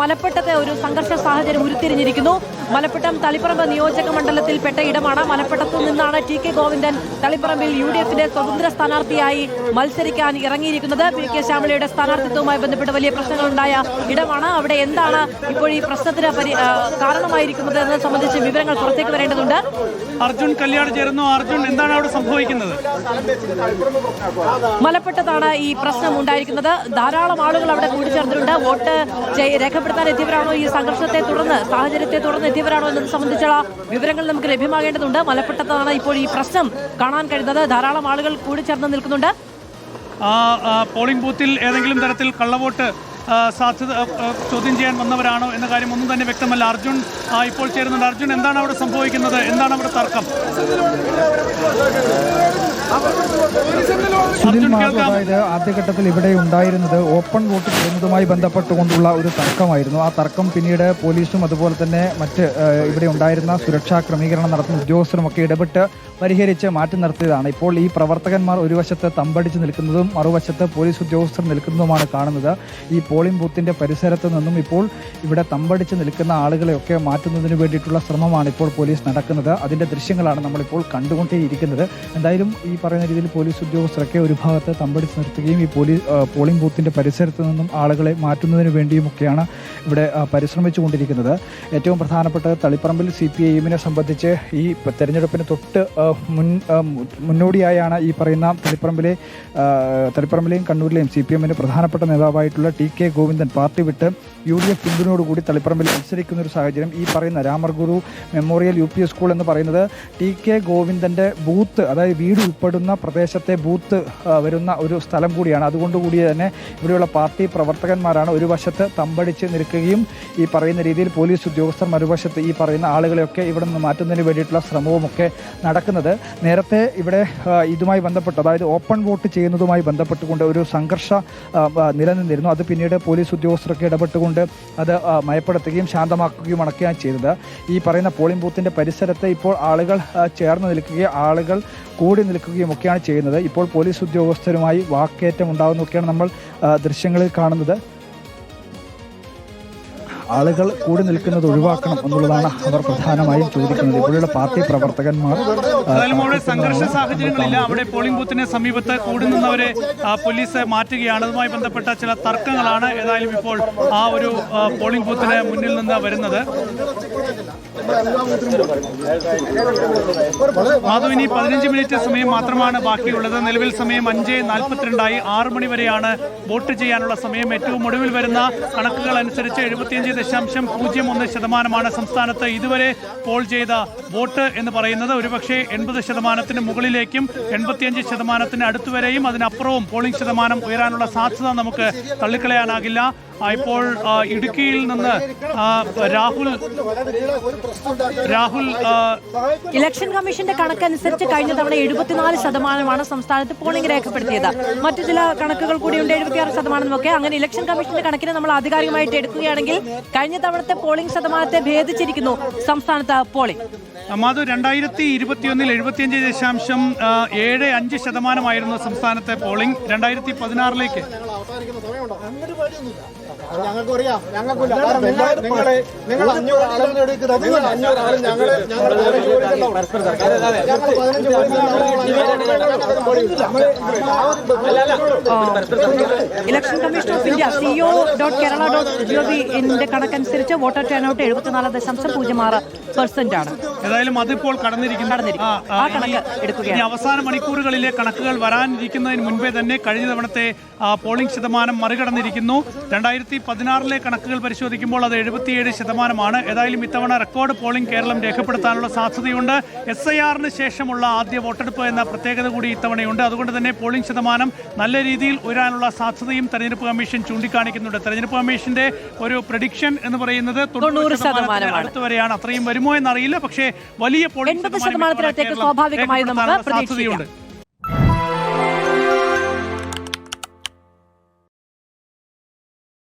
മലപ്പട്ടത്തെ ഒരു സംഘർഷ സാഹചര്യം ഉരുത്തിരിഞ്ഞിരിക്കുന്നു. മലപ്പട്ടം തളിപ്പറമ്പ് നിയോജക മണ്ഡലത്തിൽപ്പെട്ട ഇടമാണ്. മലപ്പട്ടത്തു നിന്നാണ് TK ഗോവിന്ദൻ തളിപ്പറമ്പിൽ UDFന്റെ സ്വതന്ത്ര സ്ഥാനാർത്ഥിയായി മത്സരിക്കാൻ ഇറങ്ങിയിരിക്കുന്നത്. PK ശ്യാമളയുടെ സ്ഥാനാർത്ഥിത്വവുമായി ബന്ധപ്പെട്ട് വലിയ പ്രശ്നങ്ങളുണ്ടായ ഇടമാണ്. അവിടെ എന്താണ് ഇപ്പോൾ ഈ പ്രശ്നത്തിന് കാരണമായിരിക്കുന്നത് എന്നത് സംബന്ധിച്ച് വിവരങ്ങൾ പുറത്തേക്ക് വരേണ്ടതുണ്ട്. അർജുൻ കല്യാട് ചേരുന്നു. അർജുൻ, എന്താണ് അവിടെ സംഭവിക്കുന്നത്? മലപ്പട്ടത്താണ് ഈ പ്രശ്നം ഉണ്ടായിരിക്കുന്നത്. ധാരാളം ആളുകൾ അവിടെ കൂടിച്ചേർന്നിട്ടുണ്ട്. വോട്ട് രേഖപ്പെടുത്താൻ എത്തിയവരാണോ, ഈ സംഘർഷത്തെ തുടർന്ന് സാഹചര്യത്തെ തുടർന്ന് എത്തിയവരാണോ എന്നത് സംബന്ധിച്ചുള്ള വിവരങ്ങൾ നമുക്ക് ലഭ്യമാകേണ്ടതുണ്ട്. മലപ്പട്ടത്താണ് ഇപ്പോൾ ഈ പ്രശ്നം കാണാൻ കഴിയുന്നത്. ധാരാളം ആളുകൾ കൂടിച്ചേർന്ന് നിൽക്കുന്നുണ്ട്. പോളിംഗ് ബൂത്തിൽ ഏതെങ്കിലും തരത്തിൽ കള്ളവോട്ട് സാധ്യത ചോദ്യം ചെയ്യാൻ വന്നവരാണോ എന്ന കാര്യം ഒന്നും തന്നെ വ്യക്തമല്ല. അർജുൻ ഇപ്പോൾ ചേരുന്നുണ്ട്. അർജുൻ, എന്താണ് അവിടെ സംഭവിക്കുന്നത്? എന്താണ് അവിടെ തർക്കം? അതായത് ആദ്യഘട്ടത്തിൽ ഇവിടെ ഉണ്ടായിരുന്നത് ഓപ്പൺ വോട്ട് ചെയ്യുന്നതുമായി ബന്ധപ്പെട്ടുകൊണ്ടുള്ള ഒരു തർക്കമായിരുന്നു. ആ തർക്കം പിന്നീട് പോലീസും അതുപോലെ തന്നെ മറ്റ് ഇവിടെ ഉണ്ടായിരുന്ന സുരക്ഷാ ക്രമീകരണം നടത്തുന്ന ഉദ്യോഗസ്ഥരുമൊക്കെ ഇടപെട്ട് പരിഹരിച്ച് മാറ്റി നിർത്തിയതാണ്. ഇപ്പോൾ ഈ പ്രവർത്തകന്മാർ ഒരു വശത്ത് തമ്പടിച്ച് നിൽക്കുന്നതും മറുവശത്ത് പോലീസ് ഉദ്യോഗസ്ഥർ നിൽക്കുന്നതുമാണ് കാണുന്നത്. ഈ പോളിംഗ് ബൂത്തിന്റെ പരിസരത്ത് നിന്നും ഇപ്പോൾ ഇവിടെ തമ്പടിച്ച് നിൽക്കുന്ന ആളുകളെയൊക്കെ മാറ്റുന്നതിന് വേണ്ടിയിട്ടുള്ള ശ്രമമാണ് ഇപ്പോൾ പോലീസ് നടക്കുന്നത്. അതിന്റെ ദൃശ്യങ്ങളാണ് നമ്മളിപ്പോൾ കണ്ടുകൊണ്ടേയിരിക്കുന്നത്. എന്തായാലും ഈ പറയുന്ന രീതിയിൽ പോലീസ് ഉദ്യോഗസ്ഥരൊക്കെ ഒരു ഭാഗത്ത് തമ്പടിച്ച് നിർത്തുകയും ഈ പോളിംഗ് ബൂത്തിന്റെ പരിസരത്ത് നിന്നും ആളുകളെ മാറ്റുന്നതിന് വേണ്ടിയുമൊക്കെയാണ് ഇവിടെ പരിശ്രമിച്ചുകൊണ്ടിരിക്കുന്നത്. ഏറ്റവും പ്രധാനപ്പെട്ട തളിപ്പറമ്പിൽ CPIM സംബന്ധിച്ച് ഈ തെരഞ്ഞെടുപ്പിന് തൊട്ട് മുന്നോടിയായാണ് ഈ പറയുന്ന തളിപ്പറമ്പിലെയും കണ്ണൂരിലെയും CPMന്റെ പ്രധാനപ്പെട്ട നേതാവായിട്ടുള്ള TK ഗോവിന്ദൻ പാർട്ടി വിട്ട് UDF പിന്തുണയോടുകൂടി തളിപ്പറമ്പിൽ മത്സരിക്കുന്ന ഒരു സാഹചര്യം. ഈ പറയുന്ന രാമർഗുരു മെമ്മോറിയൽ UP സ്കൂൾ എന്ന് പറയുന്നത് TK ഗോവിന്ദന്റെ ബൂത്ത്, അതായത് വീട് ഉൾപ്പെടുന്ന പ്രദേശത്തെ ബൂത്ത് വരുന്ന ഒരു സ്ഥലം കൂടിയാണ്. അതുകൊണ്ടുകൂടി തന്നെ ഇവിടെയുള്ള പാർട്ടി പ്രവർത്തകന്മാരാണ് ഒരു വശത്ത് തമ്പടിച്ച് നിൽക്കുകയും ഈ പറയുന്ന രീതിയിൽ പോലീസ് ഉദ്യോഗസ്ഥർ മറുവശത്ത് ഈ പറയുന്ന ആളുകളെയൊക്കെ ഇവിടെ നിന്ന് മാറ്റുന്നതിന് വേണ്ടിയിട്ടുള്ള ശ്രമവുമൊക്കെ നടക്കുന്നത്. നേരത്തെ ഇവിടെ ഇതുമായി ബന്ധപ്പെട്ട്, അതായത് ഓപ്പൺ വോട്ട് ചെയ്യുന്നതുമായി ബന്ധപ്പെട്ടുകൊണ്ട് ഒരു സംഘർഷ നിലനിന്നിരുന്നു. അത് പിന്നീട് പോലീസ് ഉദ്യോഗസ്ഥരൊക്കെ ഇടപെട്ടുകൊണ്ട് അത് മയപ്പെടുത്തുകയും ശാന്തമാക്കുകയും അടക്കുകയാണ് ചെയ്തത്. ഈ പറയുന്ന പോളിംഗ് ബൂത്തിന്റെ പരിസരത്ത് ഇപ്പോൾ ആളുകൾ ചേർന്ന് നിൽക്കുകയും ആളുകൾ കൂടി നിൽക്കുകയും ഒക്കെയാണ് ചെയ്യുന്നത്. ഇപ്പോൾ പോലീസ് ഉദ്യോഗസ്ഥരുമായി വാക്കേറ്റം ഉണ്ടാകുന്നതൊക്കെയാണ് നമ്മൾ ദൃശ്യങ്ങളിൽ കാണുന്നത്. ആളുകൾ കൂടി നിൽക്കുന്നത് ഒഴിവാക്കണം എന്നുള്ളതാണ് അവർ പ്രധാനമായും ചോദിക്കുന്നത്. ഇവിടെയുള്ള പാർട്ടി പ്രവർത്തകന്മാർ സംഘർഷ സാഹചര്യങ്ങളില്ല. അവിടെ പോളിംഗ് ബൂത്തിന് സമീപത്ത് കൂടി നിന്നവരെ പോലീസ് മാറ്റുകയാണ്. അതുമായി ബന്ധപ്പെട്ട ചില തർക്കങ്ങളാണ് ഏതായാലും ഇപ്പോൾ ആ ഒരു പോളിംഗ് ബൂത്തിന് മുന്നിൽ നിന്ന് വരുന്നത്. ഇനി 15 മിനിറ്റ് സമയം മാത്രമാണ് ബാക്കിയുള്ളത്. നിലവിൽ സമയം 5:42. 6 മണി വരെയാണ് വോട്ട് ചെയ്യാനുള്ള സമയം. ഏറ്റവും ഒടുവിൽ വരുന്ന കണക്കുകൾ അനുസരിച്ച് 75.01% സംസ്ഥാനത്ത് ഇതുവരെ പോൾ ചെയ്ത വോട്ട് എന്ന് പറയുന്നത്. ഒരുപക്ഷെ 80% മുകളിലേക്കും 85% അടുത്തുവരെയും അതിനപ്പുറവും പോളിംഗ് ശതമാനം ഉയരാനുള്ള സാധ്യത നമുക്ക് തള്ളിക്കളയാനാകില്ല. ഇപ്പോൾ ഇടുക്കിയിൽ നിന്ന് രാഹുൽ ഇലക്ഷൻ കമ്മീഷന്റെ കണക്കനുസരിച്ച് കഴിഞ്ഞ തവണ 74% സംസ്ഥാനത്ത് പോളിംഗ് രേഖപ്പെടുത്തിയത്. മറ്റു ചില കണക്കുകൾ കൂടിയുണ്ട് 76%. അങ്ങനെ ഇലക്ഷൻ കമ്മീഷന്റെ കണക്കിന് നമ്മൾ ആധികാരികമായിട്ട് എടുക്കുകയാണെങ്കിൽ കഴിഞ്ഞ തവണത്തെ പോളിംഗ് ശതമാനത്തെ ഭേദിച്ചിരിക്കുന്നു സംസ്ഥാനത്ത് പോളിംഗ്. 2021 75.75% സംസ്ഥാനത്തെ പോളിംഗ്. 2016 ഞങ്ങൾക്കറിയാം, ഞങ്ങൾക്കില്ല. നിങ്ങൾ 500 election commission of India co.kerala.gov കണക്കനുസരിച്ച് വോട്ടർ ടേൺഔട്ട് 74.06% ആണ്. ഏതായാലും അതിപ്പോൾ കടന്നിരിക്കുന്നു. അവസാന മണിക്കൂറുകളിലെ കണക്കുകൾ വരാനിരിക്കുന്നതിന് മുൻപേ തന്നെ കഴിഞ്ഞ തവണത്തെ പോളിംഗ് ശതമാനം മറികടന്നിരിക്കുന്നു. 2016 കണക്കുകൾ പരിശോധിക്കുമ്പോൾ അത് 77%. ഏതായാലും ഇത്തവണ റെക്കോർഡ് പോളിംഗ് കേരളം രേഖപ്പെടുത്താനുള്ള സാധ്യതയുണ്ട്. SIR ശേഷമുള്ള ആദ്യ വോട്ടെടുപ്പ് എന്ന പ്രത്യേകത കൂടി ഇത്തവണയുണ്ട്. അതുകൊണ്ട് തന്നെ പോളിംഗ് ശതമാനം നല്ല രീതിയിൽ ഉയരാനുള്ള സാധ്യതയും തെരഞ്ഞെടുപ്പ് കമ്മീഷൻ ചൂണ്ടിക്കാണിക്കുന്നുണ്ട്. തെരഞ്ഞെടുപ്പ് കമ്മീഷന്റെ ഒരു പ്രഡിക്ഷൻ എന്ന് പറയുന്നത് 90% അടുത്തുവരെയാണ്. അത്രയും വരുമോ എന്നറിയില്ല, പക്ഷേ വലിയ പോളിംഗ് സ്വാഭാവികമായും നമുക്ക് പ്രതീക്ഷിക്കാം.